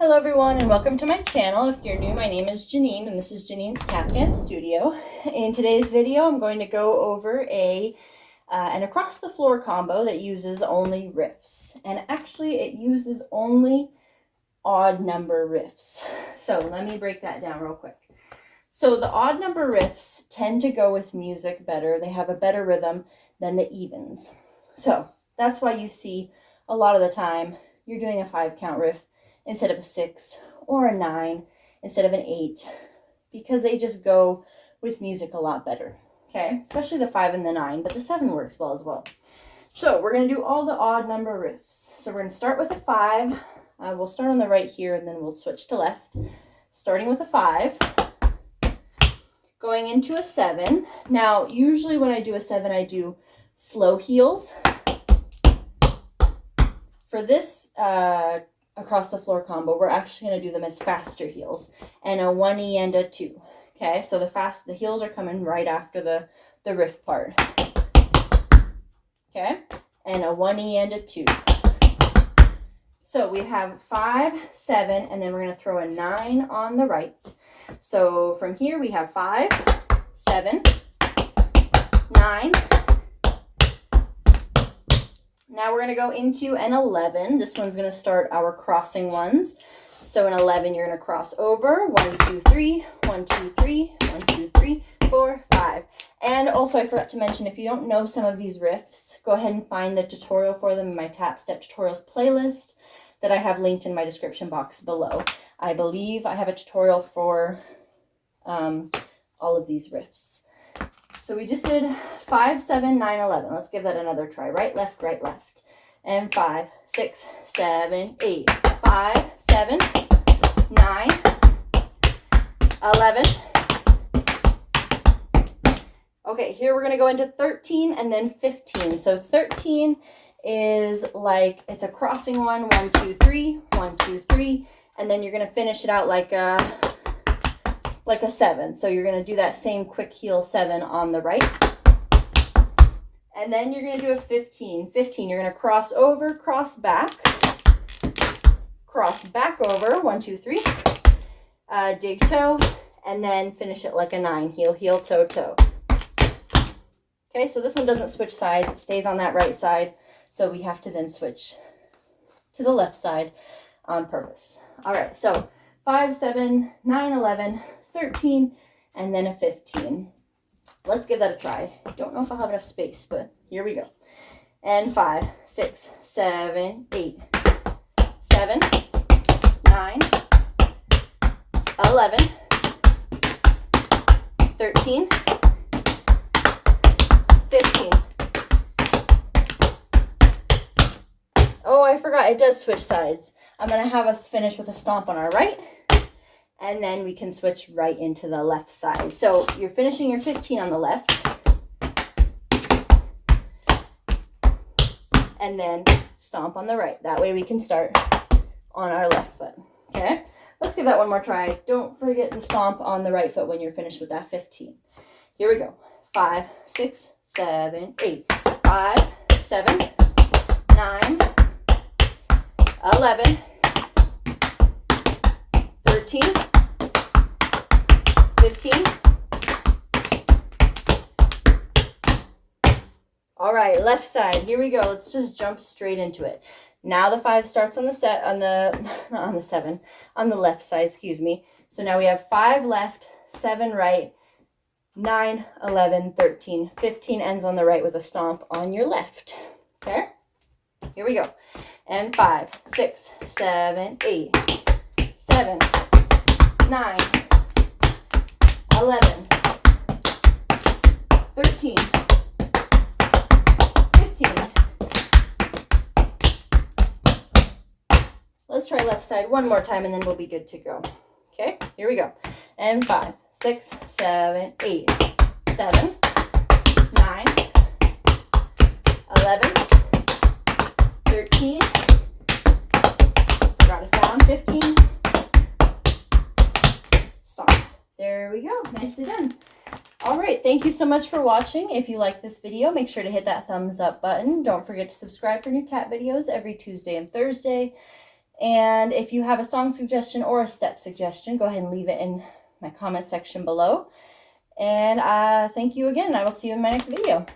Hello everyone and welcome to my channel. If you're new, my name is Janine and this is Janine's Tap Dance Studio. In today's video, I'm going to go over an across the floor combo that uses only riffs. And actually it uses only odd number riffs. So let me break that down real quick. So the odd number riffs tend to go with music better. They have a better rhythm than the evens. So that's why you see a lot of the time you're doing a 5-count riff instead of a 6, or a 9 instead of an 8, because they just go with music a lot better, okay? Especially the 5 and the 9, but the 7 works well as well. So we're going to do all the odd number riffs. So we're going to start with a 5. We'll start on the right here, and then we'll switch to left. Starting with a 5, going into a 7. Now, usually when I do a 7, I do slow heels. For this across the floor combo, we're actually going to do them as faster heels, and a 1E and a 2. Okay, so the heels are coming right after the riff part. Okay, and a 1E and a 2. So we have 5, 7, and then we're going to throw a 9 on the right. So from here we have 5, 7, 9. Now we're going to go into an 11. This one's going to start our crossing ones. So in 11, you're going to cross over 1, 2, 3, 1, 2, 3, 1, 2, 3, 4, 5. And also, I forgot to mention, if you don't know some of these riffs, go ahead and find the tutorial for them in my Tap Step Tutorials playlist that I have linked in my description box below. I believe I have a tutorial for all of these riffs. So we just did 5, 7, 9, 11. Let's give that another try. Right, left, right, left. And 5, 6, 7, 8. 5, 7, 9, 11. Okay, here we're going to go into 13 and then 15. So 13 is like, it's a crossing one. 1, 2, 3, 1, 2, 3. And then you're going to finish it out like a 7. So you're going to do that same quick heel 7 on the right. And then you're going to do a 15. 15, you're going to cross over, cross back over, 1, 2, 3, dig toe, and then finish it like a 9, heel, heel, toe, toe. Okay, so this one doesn't switch sides. It stays on that right side. So we have to then switch to the left side on purpose. All right, so 5, 7, 9, 11, 13, and then a 15. Let's give that a try. Don't know if I'll have enough space, but here we go. And 5, 6, 7, 8, 7, 9, 11, 13, 15. Oh, I forgot, it does switch sides. I'm going to have us finish with a stomp on our right, and then we can switch right into the left side. So you're finishing your 15 on the left, and then stomp on the right. That way we can start on our left foot. Okay, let's give that one more try. Don't forget to stomp on the right foot when you're finished with that 15. Here we go. 5, 6, 7, 8. 5, 7, 9, 11, 13, 15. All right, left side. Here we go. Let's just jump straight into it. Now the 5 starts on the left side, excuse me. So now we have 5 left, 7 right, 9, 11, 13, 15 ends on the right with a stomp on your left. Okay? Here we go. And 5, 6, 7, 8, 7, 9, 11, 13, 15. Let's try left side one more time and then we'll be good to go. Okay, here we go. And 5, 6, 7, 8, 7, 9, 11, 13, forgot a sound, 15, stop. There we go, nicely done. All right, thank you so much for watching. If you like this video, make sure to hit that thumbs up button. Don't forget to subscribe for new tap videos every Tuesday and Thursday. And if you have a song suggestion or a step suggestion, go ahead and leave it in my comment section below. And thank you again. I will see you in my next video.